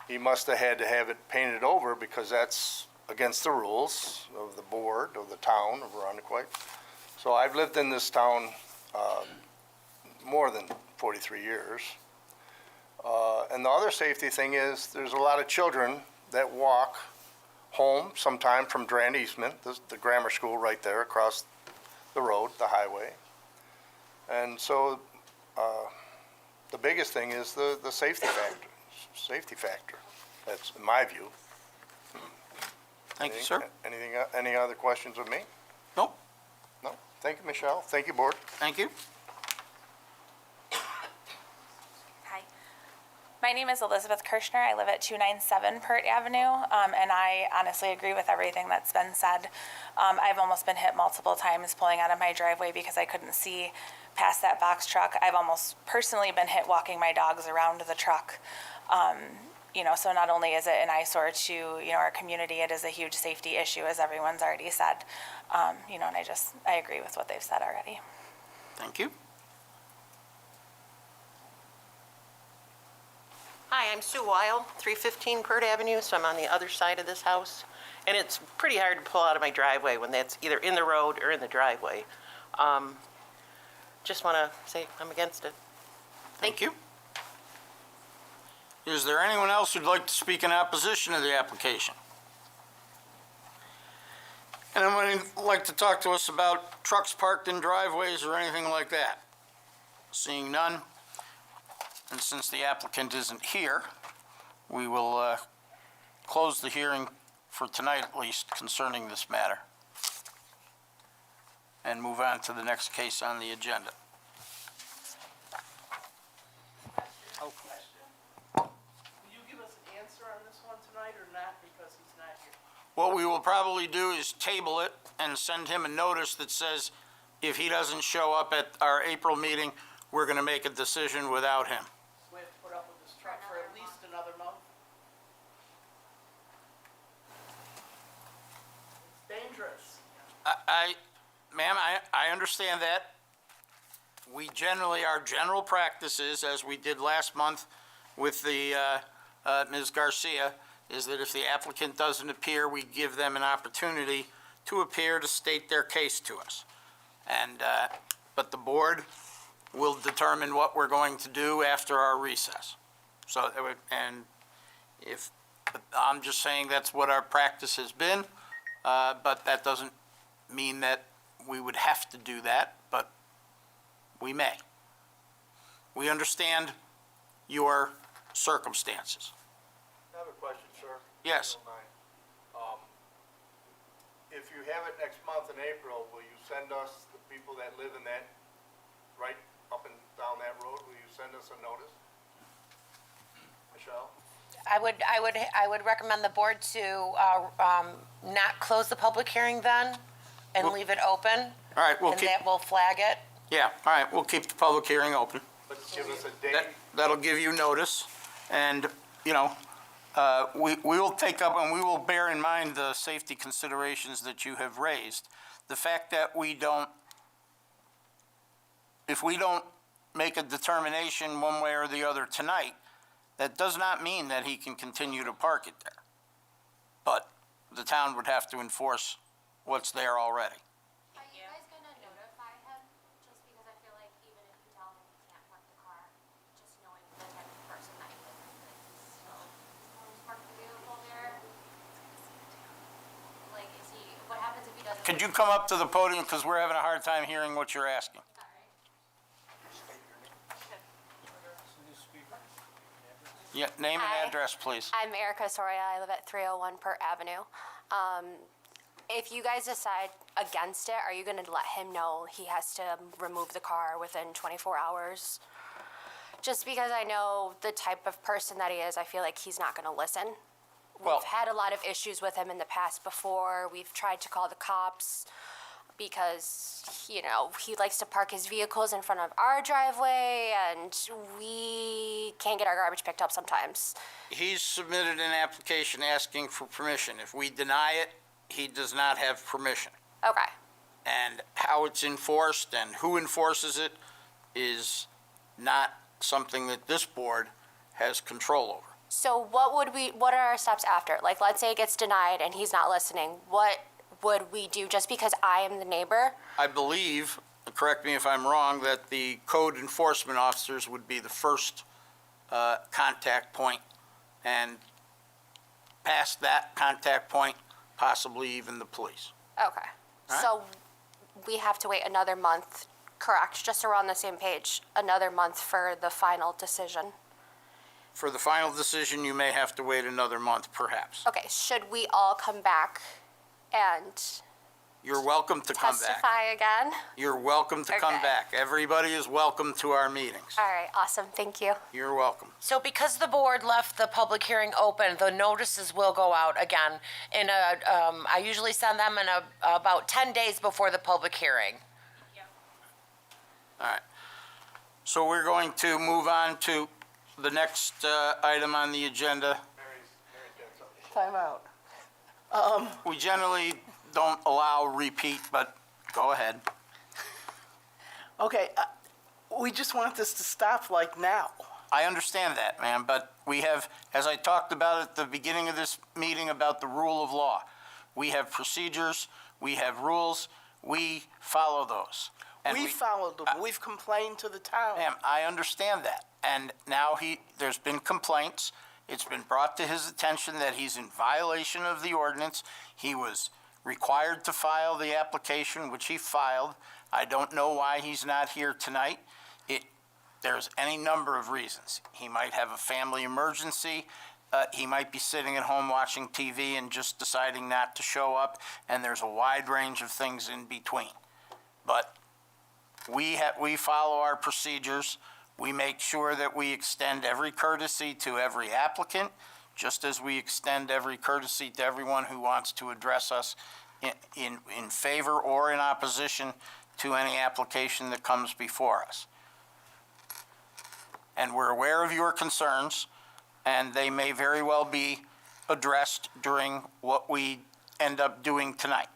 Speaker 13: he must have had to have it painted over because that's against the rules of the board of the town of Arundequoit. So I've lived in this town more than 43 years. And the other safety thing is there's a lot of children that walk home sometime from Grand Eastman, the grammar school right there across the road, the highway. And so the biggest thing is the safety factor. That's in my view.
Speaker 1: Thank you, sir.
Speaker 13: Any other questions of me?
Speaker 1: Nope.
Speaker 13: No? Thank you, Michelle. Thank you, board.
Speaker 1: Thank you.
Speaker 14: Hi. My name is Elizabeth Kirschner. I live at 297 Pert Avenue, and I honestly agree with everything that's been said. I've almost been hit multiple times pulling out of my driveway because I couldn't see past that box truck. I've almost personally been hit walking my dogs around the truck. So not only is it an eyesore to, our community, it is a huge safety issue, as everyone's already said. And I agree with what they've said already.
Speaker 1: Thank you.
Speaker 15: Hi, I'm Sue Weil, 315 Pert Avenue, so I'm on the other side of this house. And it's pretty hard to pull out of my driveway when that's either in the road or in the driveway. Just want to say I'm against it.
Speaker 1: Thank you. Is there anyone else who'd like to speak in opposition to the application? Anyone who'd like to talk to us about trucks parked in driveways or anything like that? Seeing none, and since the applicant isn't here, we will close the hearing for tonight at least concerning this matter and move on to the next case on the agenda.
Speaker 10: Will you give us an answer on this one?
Speaker 1: What we will probably do is table it and send him a notice that says if he doesn't show up at our April meeting, we're going to make a decision without him.
Speaker 10: We have to put up with this truck for at least another month. It's dangerous.
Speaker 1: Ma'am, I understand that. Our general practice is, as we did last month with the, Ms. Garcia, is that if the applicant doesn't appear, we give them an opportunity to appear to state their case to us. And, but the board will determine what we're going to do after our recess. So, and if, I'm just saying that's what our practice has been, but that doesn't mean that we would have to do that, but we may. We understand your circumstances.
Speaker 13: I have a question, sir.
Speaker 1: Yes.
Speaker 13: If you don't mind. If you have it next month in April, will you send us, the people that live in that, right up and down that road, will you send us a notice? Michelle?
Speaker 2: I would recommend the board to not close the public hearing then and leave it open.
Speaker 1: All right,
Speaker 2: And that will flag it.
Speaker 1: Yeah, all right, we'll keep the public hearing open.
Speaker 13: But give us a date.
Speaker 1: That'll give you notice, and, you know, we will take up, and we will bear in mind the safety considerations that you have raised. The fact that if we don't make a determination one way or the other tonight, that does not mean that he can continue to park it there. But the town would have to enforce what's there already.
Speaker 16: Are you guys gonna notify him? Just because I feel like even if you tell him he can't park the car, just knowing the type of person that he is, like he's still park the vehicle there. Like, is he? What happens if he doesn't?
Speaker 1: Could you come up to the podium, because we're having a hard time hearing what you're asking? Yeah, name and
Speaker 16: Hi.
Speaker 1: address, please.
Speaker 16: I'm Erica Soria. I live at 301 Pert Avenue. If you guys decide against it, are you going to let him know he has to remove the car within 24 hours? Just because I know the type of person that he is, I feel like he's not going to listen.
Speaker 1: Well-
Speaker 16: We've had a lot of issues with him in the past before. We've tried to call the cops because, you know, he likes to park his vehicles in front of our driveway and we can't get our garbage picked up sometimes.
Speaker 1: He's submitted an application asking for permission. If we deny it, he does not have permission.
Speaker 16: Okay.
Speaker 1: And how it's enforced and who enforces it is not something that this board has control over.
Speaker 16: So what are our steps after? Like, let's say it gets denied and he's not listening. What would we do just because I am the neighbor?
Speaker 1: I believe, correct me if I'm wrong, that the code enforcement officers would be the first contact point, and past that contact point, possibly even the police.
Speaker 16: Okay.
Speaker 1: All right.
Speaker 16: So we have to wait another month, correct? Just so we're on the same page, another month for the final decision.
Speaker 1: For the final decision, you may have to wait another month, perhaps.
Speaker 16: Okay, should we all come back and
Speaker 1: You're welcome to come back.
Speaker 16: testify again?
Speaker 1: You're welcome to come
Speaker 16: Okay.
Speaker 1: back. Everybody is welcome to our meetings.
Speaker 16: All right, awesome, thank you.
Speaker 1: You're welcome.
Speaker 2: So because the board left the public hearing open, the notices will go out again I usually send them in about 10 days before the public hearing.
Speaker 1: All right. So we're going to move on to the next item on the agenda.
Speaker 10: Time out.
Speaker 1: We generally don't allow repeat, but go ahead.
Speaker 10: Okay, we just want this to stop like now.
Speaker 1: I understand that, ma'am, but we have, as I talked about at the beginning of this meeting about the rule of law, we have procedures, we have rules, we follow those. And
Speaker 10: We followed them, we've complained to the town.
Speaker 1: Ma'am, I understand that, and now there's been complaints. It's been brought to his attention that he's in violation of the ordinance. He was required to file the application, which he filed. I don't know why he's not here tonight. There's any number of reasons. He might have a family emergency. He might be sitting at home watching TV and just deciding not to show up, and there's a wide range of things in between. But we follow our procedures. We make sure that we extend every courtesy to every applicant, just as we extend every courtesy to everyone who wants to address us in favor or in opposition to any application that comes before us. And we're aware of your concerns, and they may very well be addressed during what we end up doing tonight.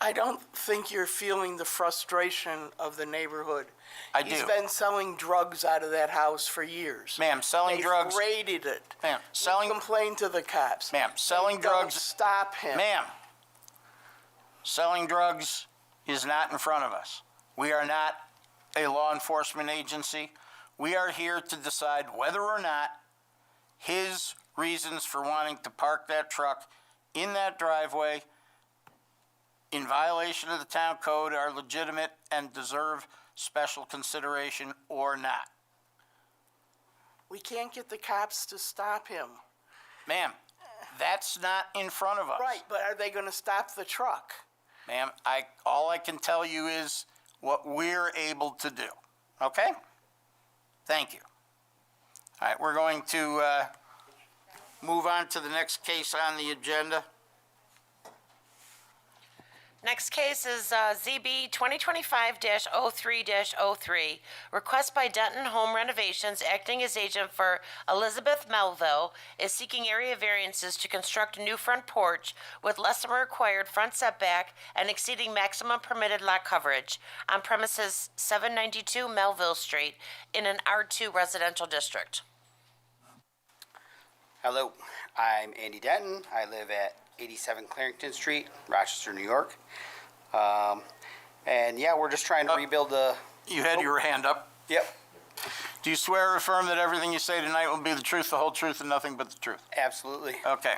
Speaker 10: I don't think you're feeling the frustration of the neighborhood.
Speaker 1: I
Speaker 10: He's
Speaker 1: do.
Speaker 10: been selling drugs out of that house for years.
Speaker 1: Ma'am, selling drugs.
Speaker 10: They've raided it.
Speaker 1: Ma'am, selling.
Speaker 10: You complained to the cops.
Speaker 1: Ma'am, selling
Speaker 10: They don't
Speaker 1: drugs.
Speaker 10: stop him.
Speaker 1: Ma'am, selling drugs is not in front of us. We are not a law enforcement agency. We are here to decide whether or not his reasons for wanting to park that truck in that driveway in violation of the town code are legitimate and deserve special consideration or not.
Speaker 10: We can't get the cops to stop him.
Speaker 1: Ma'am, that's not in front of us.
Speaker 10: Right, but are they going to stop the truck?
Speaker 1: Ma'am, all I can tell you is what we're able to do. Okay? Thank you. All right, we're going to move on to the next case on the agenda.
Speaker 2: Next case is ZB 2025-03-03. Request by Denton Home Renovations, acting as agent for Elizabeth Melville, is seeking area variances to construct a new front porch with less than required front setback and exceeding maximum permitted lot coverage on premises 792 Melville Street in an R2 residential district.
Speaker 17: Hello, I'm Andy Denton. I live at 87 Clarington Street, Rochester, New York. And yeah, we're just trying to rebuild the...
Speaker 1: You had your hand up.
Speaker 17: Yep.
Speaker 1: Do you swear or affirm that everything you say tonight will be the truth, the whole truth, and nothing but the truth?
Speaker 17: Absolutely.
Speaker 1: Okay.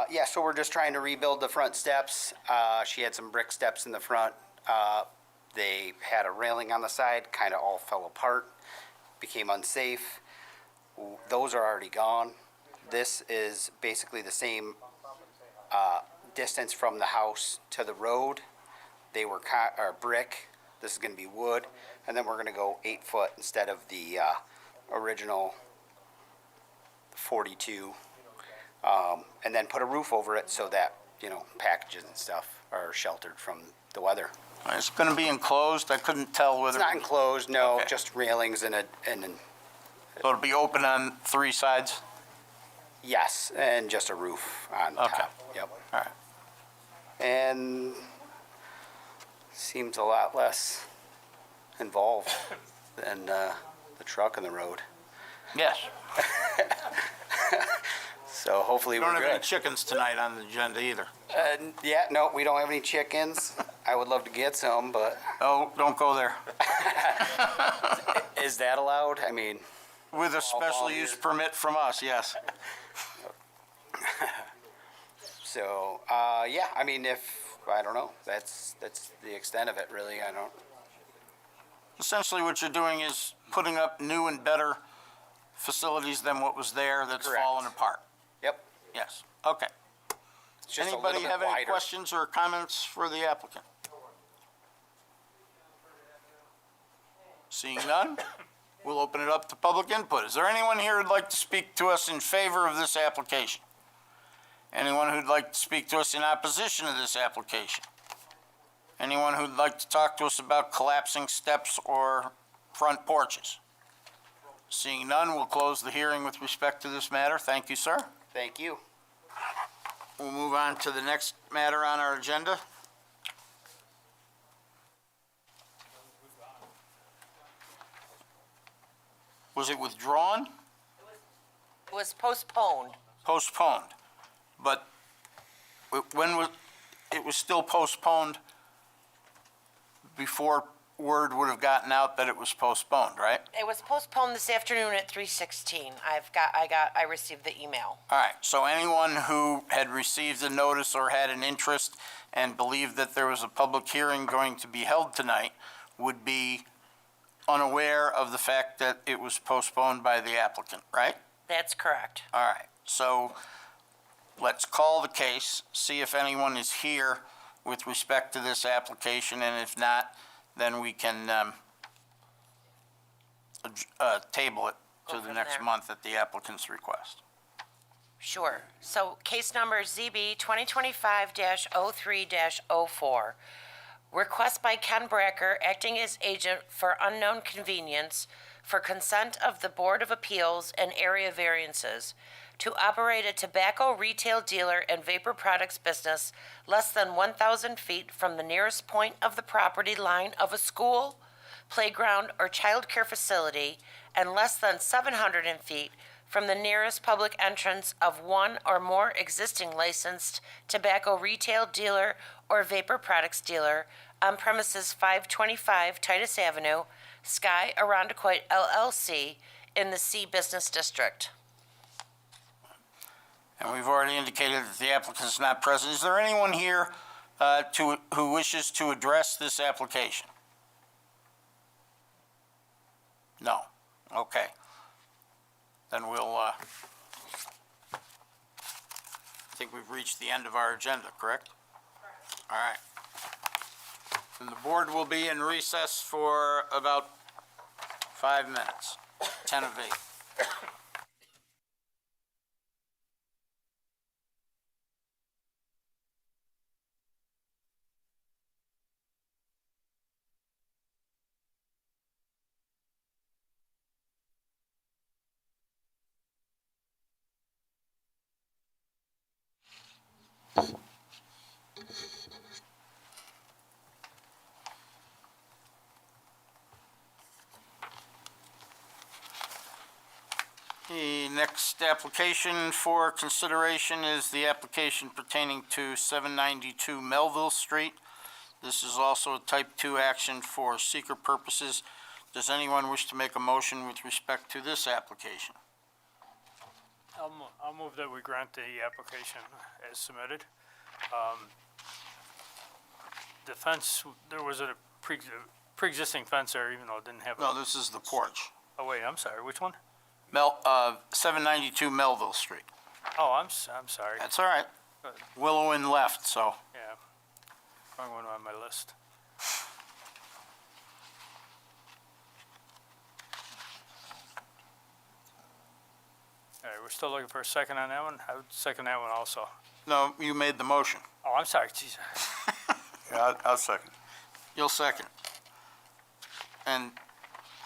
Speaker 17: Yeah, so we're just trying to rebuild the front steps. She had some brick steps in the front. They had a railing on the side, kind of all fell apart, became unsafe. Those are already gone. This is basically the same distance from the house to the road. They were brick. This is going to be wood, and then we're going to go 8 foot instead of the original 42, and then put a roof over it so that packages and stuff are sheltered from the weather.
Speaker 1: It's going to be enclosed. I couldn't tell whether.
Speaker 17: It's not enclosed. No,
Speaker 1: Okay.
Speaker 17: just railings and
Speaker 1: So it'll be open on 3 sides.
Speaker 17: yes, and just a roof on top. Yep.
Speaker 1: All right.
Speaker 17: And seems a lot less involved than the truck and the road.
Speaker 1: Yes.
Speaker 17: So hopefully
Speaker 1: We don't
Speaker 17: we're
Speaker 1: have any
Speaker 17: good.
Speaker 1: chickens tonight on the agenda either.
Speaker 17: Yeah, no, we don't have any chickens. I would love to get some, but
Speaker 1: Oh, don't go there.
Speaker 17: is that allowed? I mean,
Speaker 1: With a special use permit from us, yes.
Speaker 17: so yeah, I mean, I don't know. That's the extent of it, really. I don't.
Speaker 1: Essentially, what you're doing is putting up new and better facilities than what was there that's
Speaker 17: Correct.
Speaker 1: fallen apart.
Speaker 17: Yep.
Speaker 1: Yes. Okay.
Speaker 17: It's just
Speaker 1: Anybody
Speaker 17: a little
Speaker 1: have
Speaker 17: bit
Speaker 1: any
Speaker 17: wider.
Speaker 1: questions or comments for the applicant? Seeing none, we'll open it up to public input. Is there anyone here who'd like to speak to us in favor of this application? Anyone who'd like to speak to us in opposition to this application? Anyone who'd like to talk to us about collapsing steps or front porches? Seeing none, we'll close the hearing with respect to this matter. Thank you, sir.
Speaker 17: Thank you.
Speaker 1: We'll move on to the next matter on our agenda. Was it withdrawn?
Speaker 2: It was postponed.
Speaker 1: Postponed. But when was, it was still postponed before word would have gotten out that it was postponed, right?
Speaker 2: It was postponed this afternoon at 3:16. I received the email.
Speaker 1: All right, so anyone who had received a notice or had an interest and believed that there was a public hearing going to be held tonight would be unaware of the fact that it was postponed by the applicant, right?
Speaker 2: That's correct.
Speaker 1: All right, so let's call the case, see if anyone is here with respect to this application, and if not, then we can table it to the
Speaker 2: Go from
Speaker 1: next
Speaker 2: there.
Speaker 1: month at the applicant's request.
Speaker 2: Sure. So case number ZB 2025-03-04. Request by Ken Bracker, acting as agent for unknown convenience, for consent of the Board of Appeals and area variances to operate a tobacco retail dealer and vapor products business less than 1,000 feet from the nearest point of the property line of a school, playground, or child care facility, and less than 700 feet from the nearest public entrance of one or more existing licensed tobacco retail dealer or vapor products dealer on premises 525 Titus Avenue, Sky Arundecoit LLC, in the C Business District.
Speaker 1: And we've already indicated that the applicant is not present. Is there anyone here who wishes to address this application? No. Okay. Then I think we've reached the end of our agenda, correct? Correct. All right. Then the board will be in recess for about 5 minutes, 10 of 8. The next application for consideration is the application pertaining to 792 Melville Street. This is also a type 2 action for seeker purposes. Does anyone wish to make a motion with respect to this application?
Speaker 7: I'll move that we grant the application as submitted. The fence, there was a pre-existing fence there, even though it didn't have.
Speaker 1: No, this is the porch.
Speaker 7: Oh, wait, I'm sorry, which one?
Speaker 1: 792 Melville Street.
Speaker 7: Oh, I'm sorry.
Speaker 1: That's all right. Willow and left, so.
Speaker 7: Yeah, wrong one on my list. All right, we're still looking for a second on that one. I would second that one also.
Speaker 1: No, you made the motion.
Speaker 7: Oh, I'm sorry, jeez.
Speaker 5: Yeah, I'll second.
Speaker 1: You'll second. And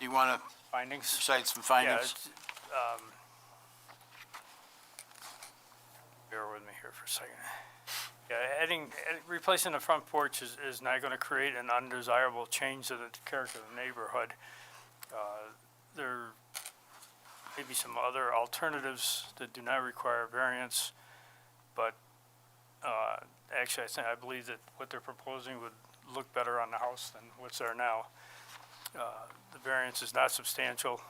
Speaker 1: you want to
Speaker 7: Findings?
Speaker 1: cite some
Speaker 7: Yeah,
Speaker 1: findings?
Speaker 7: it's, bear with me here for a second. Yeah, replacing the front porch is not going to create an undesirable change to the character of the neighborhood. There may be some other alternatives that do not require variance, but actually, I believe that what they're proposing would look better on the house than what's there now. The variance is not substantial.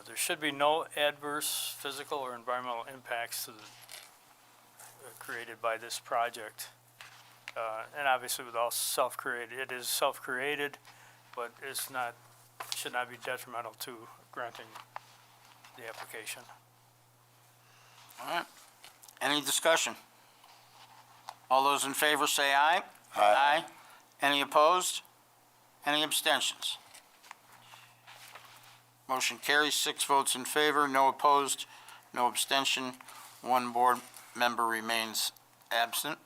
Speaker 7: There should be no adverse physical or environmental impacts to created by this project. And obviously with all self-created, it is self-created, but should not be detrimental to granting the application.
Speaker 1: All right. Any discussion? All those in favor say aye. Aye. Any opposed? Any abstentions? Motion carries, 6 votes in favor, no opposed, no abstention. 1 board member remains absent.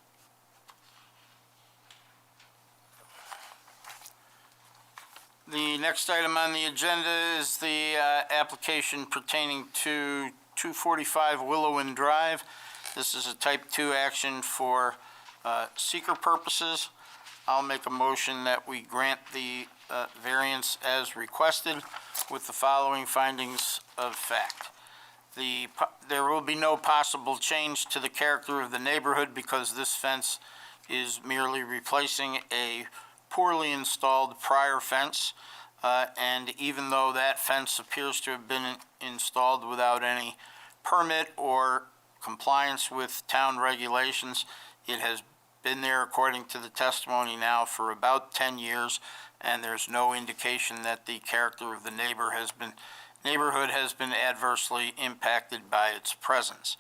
Speaker 1: The next item on the agenda is the application pertaining to 245 Willowin Drive. This is a type 2 action for seeker purposes. I'll make a motion that we grant the variance as requested with the following findings of fact. There will be no possible change to the character of the neighborhood because this fence is merely replacing a poorly installed prior fence. And even though that fence appears to have been installed without any permit or compliance with town regulations, it has been there according to the testimony now for about 10 years, and there's no indication that the character of the neighborhood has been adversely impacted by its presence.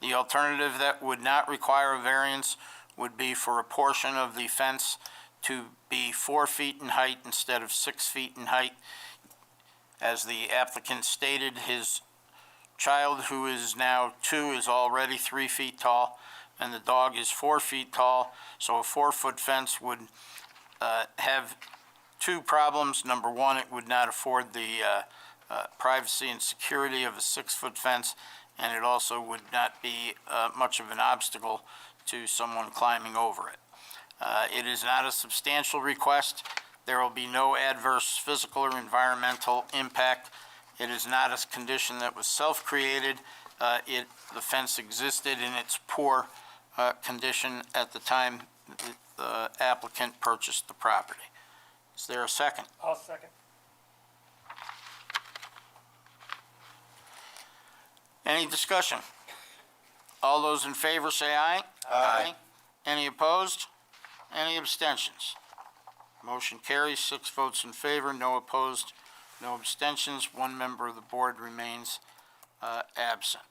Speaker 1: The alternative that would not require a variance would be for a portion of the fence to be 4 feet in height instead of 6 feet in height. As the applicant stated, his child, who is now 2, is already 3 feet tall, and the dog is 4 feet tall. So a 4-foot fence would have two problems. Number one, it would not afford the privacy and security of a 6-foot fence, and it also would not be much of an obstacle to someone climbing over it. It is not a substantial request. There will be no adverse physical or environmental impact. It is not a condition that was self-created. The fence existed in its poor condition at the time the applicant purchased the property. Is there a second?
Speaker 4: I'll second.
Speaker 1: Any discussion? All those in favor say aye. Aye. Any opposed? Any abstentions? Motion carries, 6 votes in favor, no opposed, no abstentions. 1 member of the board remains absent.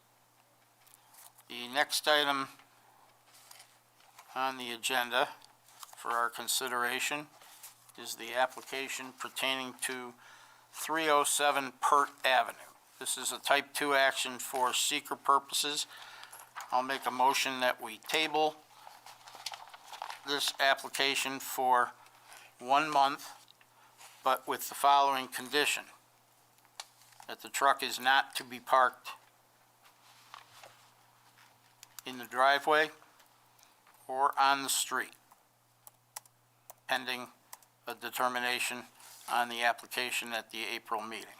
Speaker 1: The next item on the agenda for our consideration is the application pertaining to 307 Pert Avenue. This is a type 2 action for seeker purposes. I'll make a motion that we table this application for 1 month, but with the following condition: that the truck is not to be parked in the driveway or on the street, pending a determination on the application at the April meeting.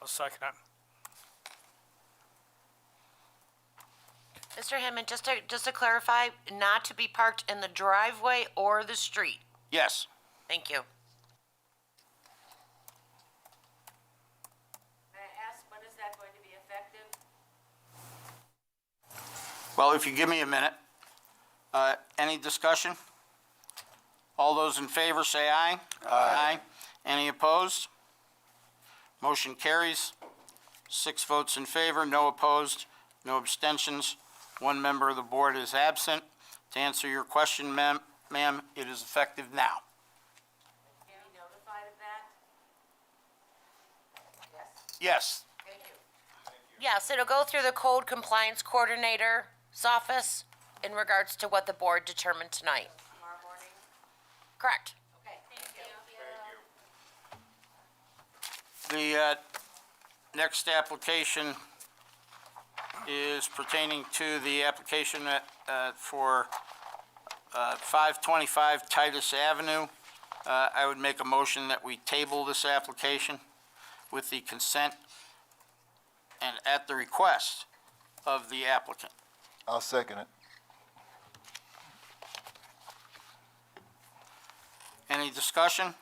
Speaker 7: I'll second it.
Speaker 2: Mr. Hammond, just to clarify, not to be parked in the driveway or the street?
Speaker 1: Yes.
Speaker 2: Thank you.
Speaker 11: May I ask, when is that going to be effective?
Speaker 1: Well, if you give me a minute. Any discussion? All those in favor say aye. Aye. Any opposed? Motion carries. 6 votes in favor, no opposed, no abstentions. 1 member of the board is absent. To answer your question, ma'am, it is effective now.
Speaker 11: Can you notify of that?
Speaker 1: Yes.
Speaker 11: Thank you.
Speaker 2: Yes, it'll go through the code compliance coordinator's office in regards to what the board determined tonight.
Speaker 11: Tomorrow morning?
Speaker 2: Correct.
Speaker 11: Okay, thank you.
Speaker 1: The next application is pertaining to the application for 525 Titus Avenue. I would make a motion that we table this application with the consent and at the request of the applicant.
Speaker 18: I'll second it.
Speaker 1: Any discussion?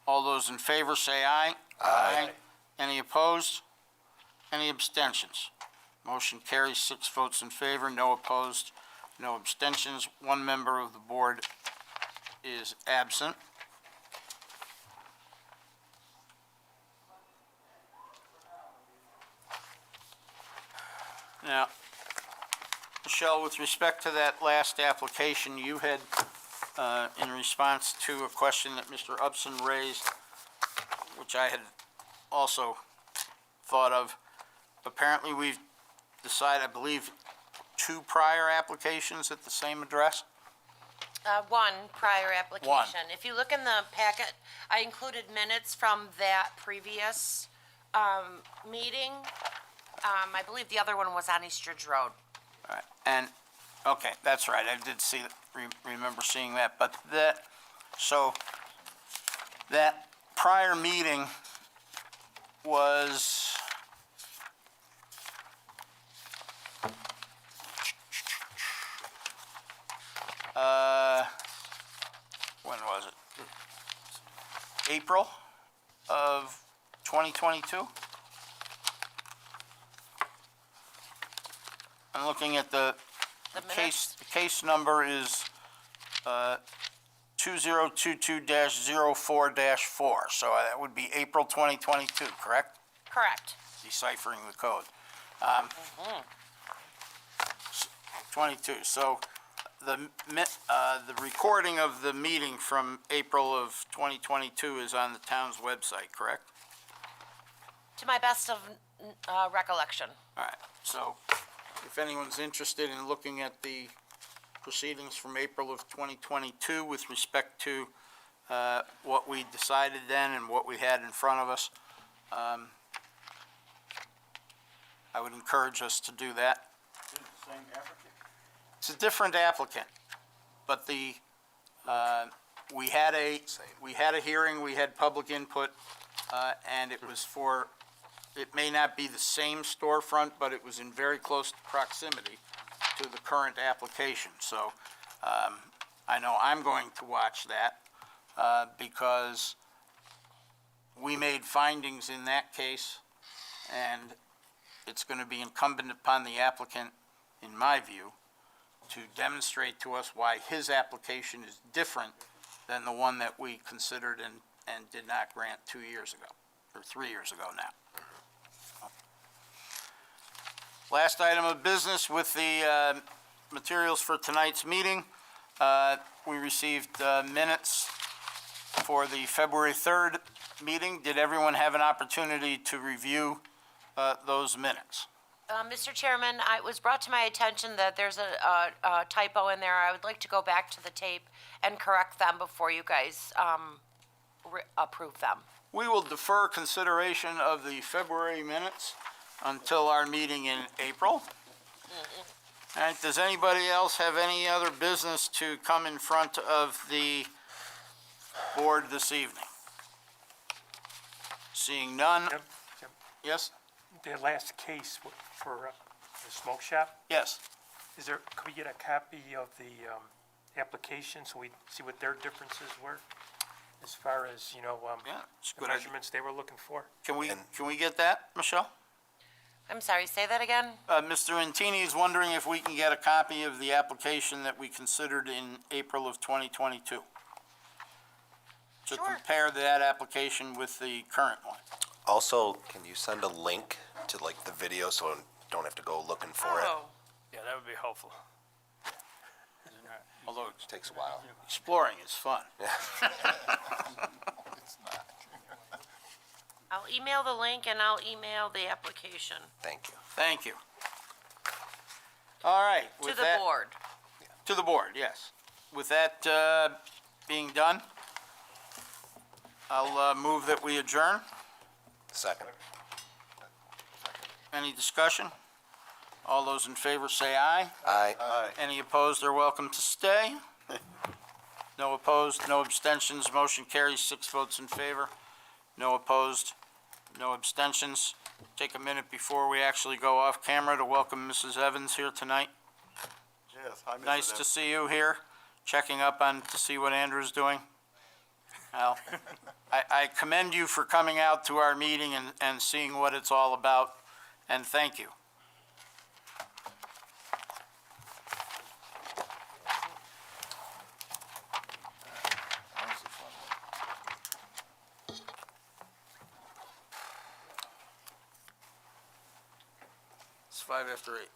Speaker 1: All those in favor say aye. Aye. Any opposed? Any abstentions? Motion carries, 6 votes in favor, no opposed, no abstentions. 1 member of the board is absent. Now, Michelle, with respect to that last application, you had, in response to a question that Mr. Upson raised, which I had also thought of, apparently we've decided, I believe, 2 prior applications at the same address?
Speaker 2: 1 prior application. If you look in the packet, I included minutes from that previous meeting. I believe the other one was on East Ridge Road.
Speaker 1: All right, and, okay, that's right, I did see, remember seeing that, but so, that prior meeting was, when was it? April of 2022? I'm looking at the case number is 2022-04-4, so that would be April 2022, correct?
Speaker 2: Correct.
Speaker 1: Deciphering the code. 22, so the recording of the meeting from April of 2022 is on the town's website, correct?
Speaker 2: To my best of recollection.
Speaker 1: All right, so if anyone's interested in looking at the proceedings from April of 2022 with respect to what we decided then and what we had in front of us, I would encourage us to do that. It's a different applicant, but we had a hearing, we had public input, and it was for, it may not be the same storefront, but it was in very close proximity to the current application. So I know I'm going to watch that because we made findings in that case, and it's going to be incumbent upon the applicant, in my view, to demonstrate to us why his application is different than the one that we considered and did not grant 2 years ago, or 3 years ago now. Last item of business with the materials for tonight's meeting. We received minutes for the February 3rd meeting. Did everyone have an opportunity to review those minutes?
Speaker 2: Mr. Chairman, it was brought to my attention that there's a typo in there. I would like to go back to the tape and correct them before you guys approve them.
Speaker 1: We will defer consideration of the February minutes until our meeting in April. All right, does anybody else have any other business to come in front of the board this evening? Seeing none?
Speaker 4: Jim,
Speaker 1: Yes?
Speaker 4: the last case for the smoke shop,
Speaker 1: Yes.
Speaker 4: could we get a copy of the application so we see what their differences were? As far as,
Speaker 1: Yeah, it's a
Speaker 4: the
Speaker 1: good idea.
Speaker 4: measurements they were looking for?
Speaker 1: Can we get that, Michelle?
Speaker 2: I'm sorry, say that again?
Speaker 1: Mr. Intini is wondering if we can get a copy of the application that we considered in April of 2022. To
Speaker 2: Sure.
Speaker 1: compare that application with the current one.
Speaker 18: Also, can you send a link to like the video so I don't have to go looking for it?
Speaker 7: Yeah, that would be helpful.
Speaker 1: Although
Speaker 18: It takes a while.
Speaker 1: exploring is fun.
Speaker 2: I'll email the link and I'll email the application
Speaker 18: Thank you.
Speaker 1: Thank you. All right.
Speaker 2: to
Speaker 1: with
Speaker 2: the
Speaker 1: that-
Speaker 2: board.
Speaker 1: To the board, yes. With that being done, I'll move that we adjourn.
Speaker 18: Second.
Speaker 1: Any discussion? All those in favor say aye.
Speaker 18: Aye.
Speaker 1: Any opposed are welcome to stay. No opposed, no abstentions, motion carries 6 votes in favor. No opposed, no abstentions. Take a minute before we actually go off camera to welcome Mrs. Evans here tonight.
Speaker 5: Yes, hi, Mrs.
Speaker 1: Nice to
Speaker 5: Evans.
Speaker 1: see you here, checking up on, to see what Andrew's doing. Al, I commend you for coming out to our meeting and seeing what it's all about, and thank you. It's 5 after 8.